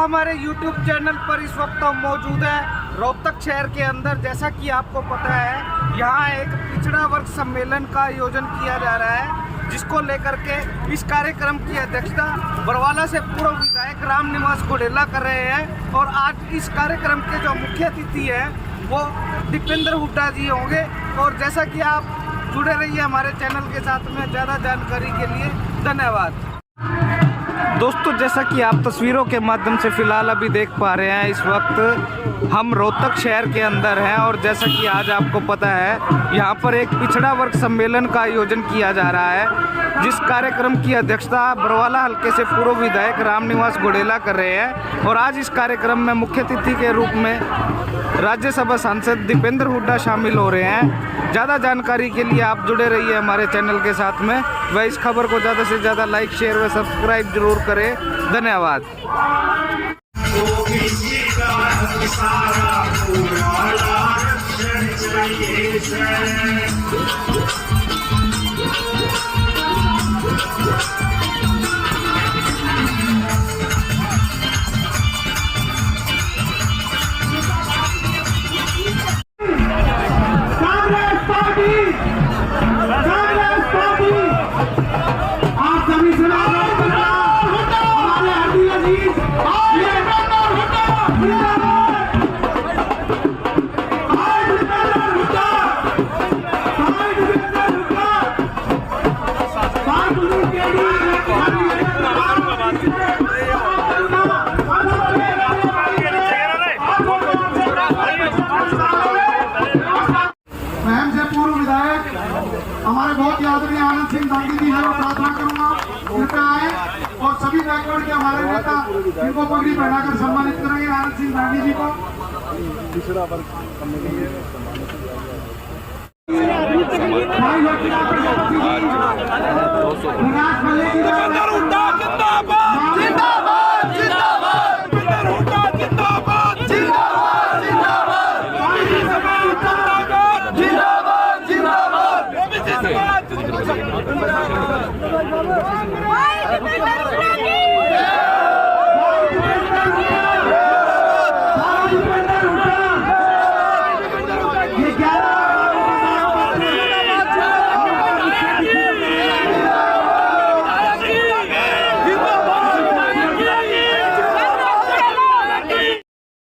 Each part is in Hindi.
हमारे YouTube चैनल पर इस वक्त हम मौजूद है रोहतक शहर के अंदर। जैसा कि आपको पता है, यहाँ एक पिछड़ा वर्ग सम्मेलन का आयोजन किया जा रहा है, जिसको लेकर के इस कार्यक्रम की अध्यक्षता बरवाला से पूर्व विधायक रामनिवास घोडेला कर रहे हैं। और आज इस कार्यक्रम के जो मुख्य अतिथि हैं वो दीपेंद्र हुड्डा जी होंगे। और जैसा कि आप जुड़े रहिए हमारे चैनल के साथ में, ज़्यादा जानकारी के लिए धन्यवाद। दोस्तों, जैसा कि आप तस्वीरों के माध्यम से फिलहाल अभी देख पा रहे हैं, इस वक्त हम रोहतक शहर के अंदर हैं। और जैसा कि आज आपको पता है, यहाँ पर एक पिछड़ा वर्ग सम्मेलन का आयोजन किया जा रहा है, जिस कार्यक्रम की अध्यक्षता बरवाला हल्के से पूर्व विधायक रामनिवास घोडेला कर रहे हैं। और आज इस कार्यक्रम में मुख्य अतिथि के रूप में राज्यसभा सांसद दीपेंद्र हुड्डा शामिल हो रहे हैं। ज़्यादा जानकारी के लिए आप जुड़े रहिए हमारे चैनल के साथ में। वह इस खबर को ज़्यादा से ज़्यादा लाइक, शेयर व सब्सक्राइब जरूर करें। धन्यवाद। हमारे बहुत ही आदरणीय आनंद सिंह गांधी जी है, मैं प्रार्थना करूंगा कृपया आए और सभी बैकवर्ड के हमारे नेता इनको पगड़ी पहनाकर सम्मानित करेंगे। आनंद सिंह गांधी जी को पिछड़ा वर्ग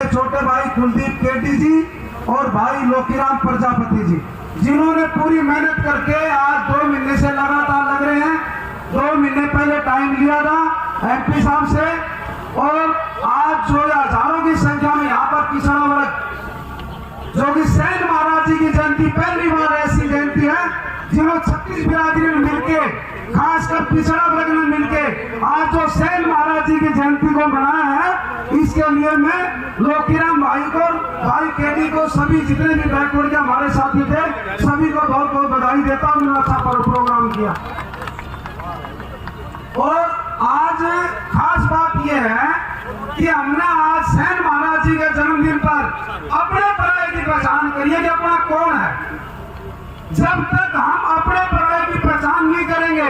छोटे भाई कुलदीप केटी जी और भाई लोकीराम प्रजापति जी, जिन्होंने पूरी मेहनत करके आज 2 महीने से लगातार लग रहे हैं। 2 महीने पहले टाइम लिया था एमपी साहब से, और आज जो हजारों की संख्या में यहाँ पर पिछड़ा वर्ग, जो कि सैन महाराज जी की जयंती पहली बार ऐसी जयंती है जिन्होंने 36 बिरादरी में मिलके, खासकर पिछड़ा वर्ग में मिलके आज जो सैन महाराज जी की जयंती को मनाया है, इसके लिए मैं लोकीराम भाई को, भाई केडी को, सभी जितने भी बैकवर्ड के हमारे साथी थे, सभी को बहुत बहुत बधाई देता हूँ। उन्होंने अच्छा प्रोग्राम किया। और आज खास बात यह है कि हमने आज सैन महाराज जी के जन्मदिन पर अपने पराये की पहचान करिए कि अपना कौन है। जब तक हम अपने पराये की पहचान नहीं करेंगे,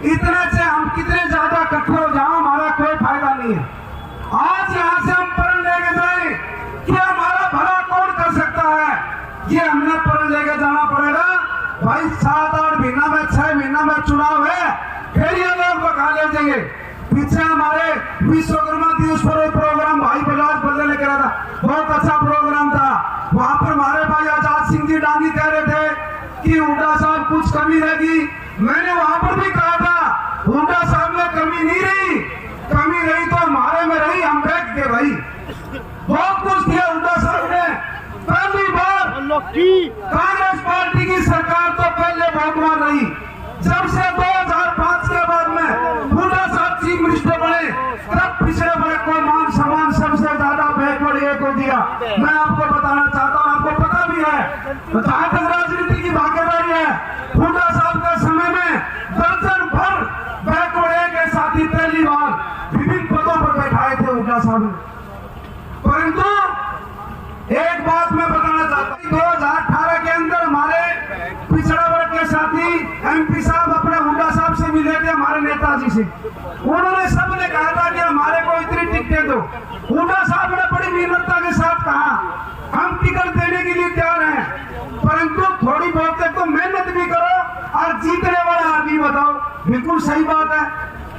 इतने से हम कितने ज्यादा इकट्ठे हो जाओ, हमारा कोई फायदा नहीं है। आज यहाँ से हम प्रण लेके जाए कि हमारा भला कौन कर सकता है, ये हमने प्रण लेके जाना पड़ेगा। भाई 7-8 महीना में, 6 महीना में चुनाव है, फिर ये लोग बखा ले जाएंगे। पीछे हमारे विश्वकर्मा दिवस पर एक प्रोग्राम भाई बजाज बदले लेकर आया था, बहुत अच्छा प्रोग्राम था। वहां पर हमारे भाई आजाद सिंह जी डांगी कह रहे थे कि हुड्डा साहब कुछ कमी रहेगी। मैंने वहां पर भी कहा था हुड्डा साहब में कमी नहीं रही, कमी रही तो हमारे में रही, हम बैठ के भाई बहुत कुछ किया हुड्डा साहब ने। पहली बार कांग्रेस पार्टी की सरकार तो पहले बहुत बार रही, जब से 2005 के बाद में हुड्डा साहब चीफ मिनिस्टर बने, तब पिछड़े वर्ग को मान सम्मान सबसे ज्यादा बैकवर्ड एक को दिया। मैं आपको बताना चाहता हूँ, आपको पता भी है, जहां तक राजनीति की भागीदारी है, हुड्डा साहब के समय में दर्जन भर बैकवर्ड एक के साथी पहली बार विभिन्न पदों पर बैठाए थे हुड्डा साहब। परंतु एक बात मैं बताना चाहता हूँ, 2018 के अंदर हमारे पिछड़ा वर्ग के साथी एमपी साहब अपने हुड्डा साहब से मिले थे, हमारे नेताजी से। उन्होंने सबने कहा था कि हमारे को इतनी टिकटें दो, हुड्डा साहब ने बड़ी विनम्रता के साथ कहा हम टिकट देने के लिए तैयार हैं, परंतु थोड़ी बहुत तो मेहनत भी करो और जीतने वाला आदमी बताओ। बिल्कुल सही बात है।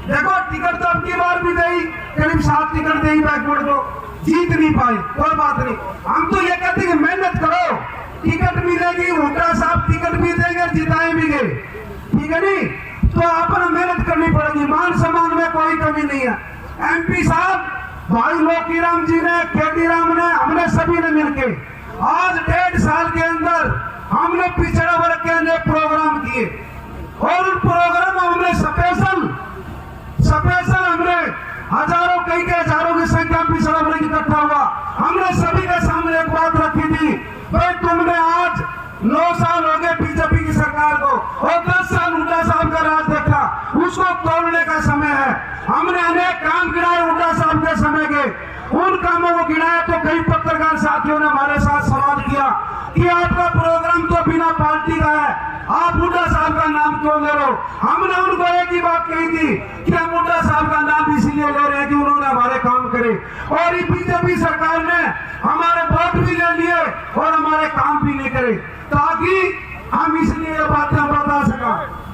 देखो टिकट तो अब की बार भी दी, करीब 7 टिकट दी बैकवर्ड को, जीत नहीं पाए, कोई बात नहीं। हम तो ये कहते हैं कि मेहनत करो, टिकट मिलेगी, हुड्डा साहब टिकट भी देंगे, जिताएंगे, ठीक है नहीं? तो अपना मेहनत करनी पड़ेगी, मान सम्मान में कोई कमी नहीं है। MP साहब भाई लोकीराम जी ने, केटी राम ने, हमने सभी ने मिलके आज 1.5 साल के अंदर हमने पिछड़ा वर्ग के अनेक प्रोग्राम किए और उन प्रोग्राम में हमने स्पेशल हमने हजारों कई के हजारों की संख्या में पिछड़ा वर्ग इकट्ठा हुआ। हमने सभी के सामने एक बात रखी थी, भाई तुमने आज 9 साल हो गए बीजेपी की सरकार को और 10 साल हुड्डा साहब का राज देखा, उसको तोड़ने का समय है। हमने अनेक काम गिनाए हुड्डा साहब के समय के, उन कामों को गिनाया तो कई पत्रकार साथियों ने हमारे साथ सवाल किया कि आपका प्रोग्राम तो बिना पार्टी का है, आप हुड्डा साहब का नाम क्यों ले रहे हो? हमने उनको एक ही बात कही थी कि हम हुड्डा साहब का नाम इसलिए ले रहे हैं कि उन्होंने हमारे काम करे, और ये बीजेपी सरकार ने हमारे वोट भी ले लिए और हमारे काम भी नहीं करे, ताकि हम इसलिए ये बातें बता सका।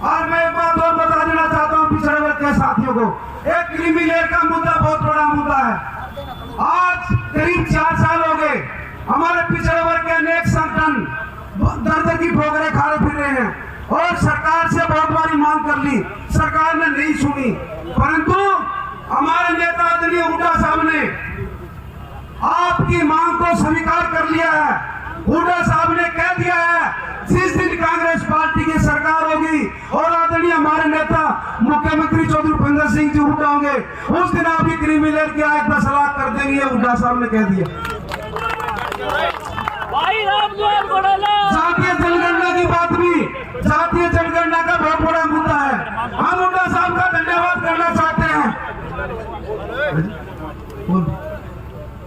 और मैं एक बात और बता देना चाहता हूँ पिछड़े वर्ग के साथियों को, एक क्रीमी लेयर का मुद्दा बहुत बड़ा मुद्दा है। आज करीब 4 साल हो गए हमारे पिछड़े वर्ग के अनेक संगठन दर्द की ठोकरें खा फिर रहे हैं और सरकार से बहुत बारी मांग कर ली, सरकार ने नहीं सुनी, परंतु हमारे नेता आदरणीय हुड्डा साहब ने आपकी मांग को स्वीकार कर लिया है। हुड्डा साहब ने कह दिया है जिस दिन कांग्रेस पार्टी की सरकार होगी और आदरणीय हमारे नेता मुख्यमंत्री चौधरी भूपेंद्र सिंह जी हुड्डा होंगे, उस दिन आप ही क्रीमी लेयर की आय 10 लाख कर देंगे, हुड्डा साहब ने कह दिया। जातीय जनगणना की बात भी, जातीय जनगणना का बहुत बड़ा मुद्दा है। हम हुड्डा साहब का धन्यवाद करना चाहते हैं,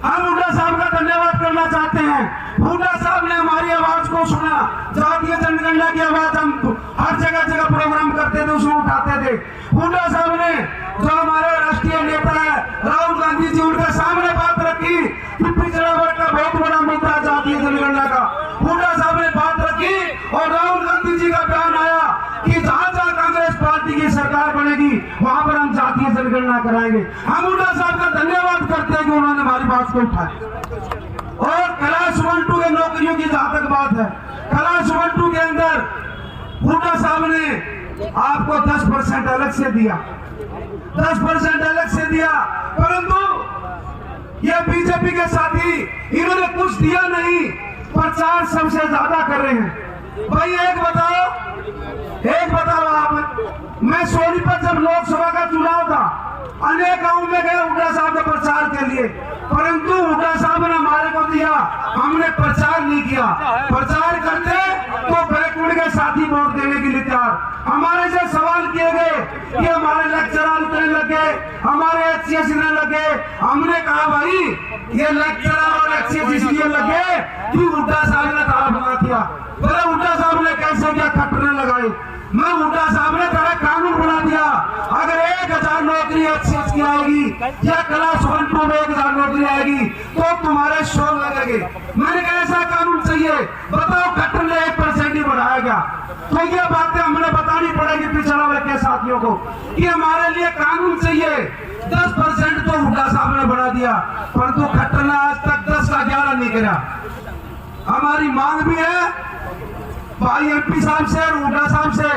हम हुड्डा साहब का धन्यवाद करना चाहते हैं। हुड्डा साहब ने हमारी आवाज को सुना, जातीय जनगणना की आवाज हम हर जगह प्रोग्राम करते थे, उसमें उठाते थे। हुड्डा साहब ने जो हमारे राष्ट्रीय नेता है राहुल गांधी जी, उनके सामने बात रखी कि पिछड़ा वर्ग का बहुत बड़ा मुद्दा है जातीय जनगणना का। हुड्डा साहब ने बात रखी और राहुल गांधी जी का बयान आया कि जहां जहां कांग्रेस पार्टी की सरकार बनेगी वहां पर हम जातीय जनगणना कराएंगे। हम हुड्डा साहब का धन्यवाद करते हैं कि उन्होंने हमारी बात को उठाया। और क्लास 1-2 के नौकरियों की जहां तक बात है, क्लास 1-2 के अंदर हुड्डा साहब ने आपको 10% अलग से दिया, 10% अलग से दिया, परंतु ये बीजेपी के साथी इन्होंने कुछ दिया नहीं, प्रचार सबसे ज्यादा कर रहे हैं। भाई एक बताओ आप, मैं सोनीपत जब लोकसभा का चुनाव था अनेक गांव में गए हुड्डा साहब के प्रचार के लिए, परंतु हुड्डा साहब ने हमारे को दिया, हमने प्रचार नहीं किया। प्रचार करते तो बैकवर्ड के साथी वोट देने के लिए तैयार। हमारे से सवाल किए गए कि हमारे लेक्चरर उतने लगे, हमारे HCS ने लगे। हमने कहा भाई ये लेक्चरर और HCS इसलिए लगे कि हुड्डा साहब ने ताला बना दिया। बोले हुड्डा साहब ने कैसे क्या खटने लगाई? मैं हुड्डा साहब ने तरह कानून बना दिया, अगर 1000 नौकरी HCS की आएगी या क्लास 1-2 में 1000 नौकरी आएगी तो तुम्हारे शोर लगेंगे। मैंने कहा ऐसा कानून चाहिए, बताओ खट्टर ने 1% ही बढ़ाएगा। तो ये बातें हमने बतानी पड़ेगी पिछड़ा वर्ग के साथियों को कि हमारे लिए कानून चाहिए। 10% तो हुड्डा साहब ने बढ़ा दिया, परंतु खट्टर ने आज तक 10 का 11 नहीं करा। हमारी मांग भी है भाई MP साहब से और हुड्डा साहब से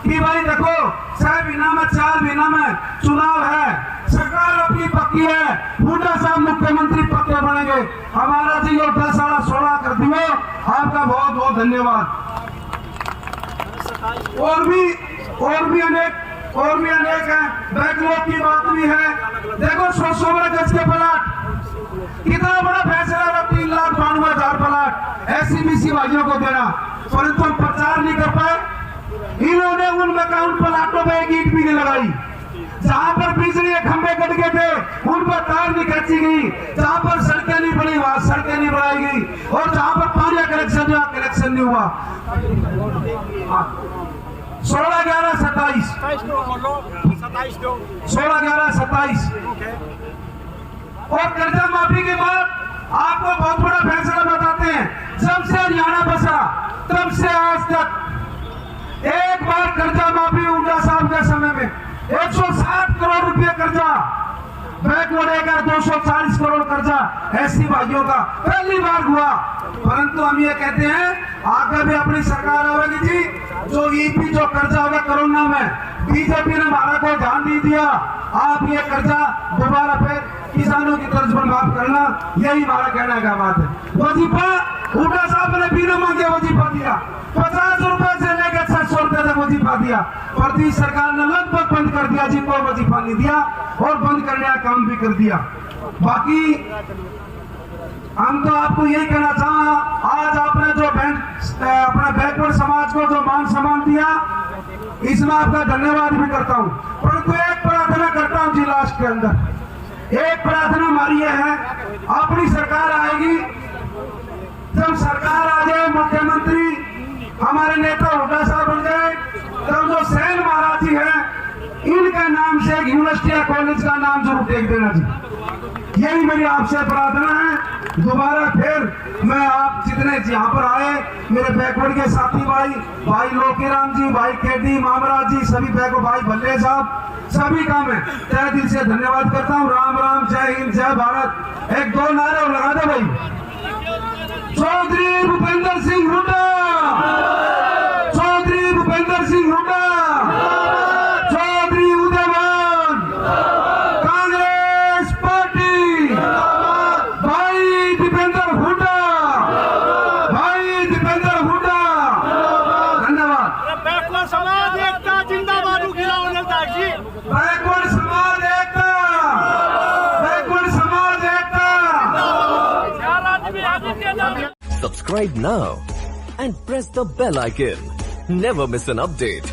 कि भाई देखो 6 महीना में 4 महीना में चुनाव है, सरकार अपनी पक्की है, हुड्डा साहब मुख्यमंत्री पक्के बनेंगे। हमारा जी और 10 साल 16 कर दिए, आपका बहुत बहुत धन्यवाद। और भी अनेक है, बैकलॉग की बात भी है। देखो 100 गज के प्लाट, कितना बड़ा फैसला है 3,92,000 प्लाट SC-BC भाइयों को देना, परंतु हम प्रचार नहीं कर पाए। इन्होंने उन मकान प्लाटों में एक ईंट भी नहीं लगाई। जहां पर बिजली के खंभे कट गए थे उन पर तार नहीं खींची गई, जहां पर सड़कें नहीं बनी वहां सड़कें नहीं बनाई गई, और जहां पर पानी का कनेक्शन नहीं हुआ। 16/11/27 और कर्जा माफी के बाद आपको बहुत बड़ा फैसला बताते हैं। जब से हरियाणा बसा तब से आज तक एक बार कर्जा माफी हुड्डा साहब के समय में 160 करोड़ रुपए कर्जा बैकवर्ड का 240 करोड़ कर्जा ऐसी भाइयों का पहली बार हुआ। परंतु हम ये कहते हैं आगे भी अपनी सरकार आवेगी जी, जो ईपी जो कर्जा होगा कोरोना में बीजेपी ने हमारा को ध्यान नहीं दिया, आप ये कर्जा दोबारा फिर किसानों की तर्ज पर माफ करना, यही हमारा कहना का बात है। वजीफा हुड्डा साहब ने बिना मांगे वजीफा दिया, 50 रुपए से लेकर 600 रुपए तक वजीफा दिया। प्रदेश सरकार ने लगभग बंद कर दिया जी, कोई वजीफा नहीं दिया और बंद करने का काम भी कर दिया। बाकी हम तो आपको यही कहना चाहा, आज आपने जो अपना बैकवर्ड समाज को जो मान सम्मान दिया, इसमें आपका धन्यवाद भी करता हूँ। परंतु एक प्रार्थना करता हूँ जी, लास्ट के अंदर एक प्रार्थना हमारी है, अपनी सरकार आएगी, जब सरकार आ जाए, मुख्यमंत्री हमारे नेता हुड्डा साहब बन जाए, तब जो सैन महाराज जी है इनका नाम से एक यूनिवर्सिटी या कॉलेज का नाम जरूर देख देना जी। यही मेरी आपसे प्रार्थना है। दोबारा फिर मैं आप जितने यहाँ पर आए, मेरे बैकवर्ड के साथी भाई लोकीराम जी, भाई केडी मामराज जी, सभी बैकवर्ड भाई भल्ले साहब, सभी का मैं तहे दिल से धन्यवाद करता हूँ। राम राम, जय हिंद, जय भारत। एक दो नारे लगा दे भाई। चौधरी भूपेंद्र सिंह हुड्डा, चौधरी भूपेंद्र सिंह हुड्डा, चौधरी उदयवान, कांग्रेस पार्टी, भाई दीपेंद्र हुड्डा, भाई दीपेंद्र हुड्डा। धन्यवाद। बैकवर्ड समाज एकता जिंदाबाद जी, बैकवर्ड समाज एकता, बैकवर्ड समाज एकता। Subscribe now and press the bell icon. Never miss an update.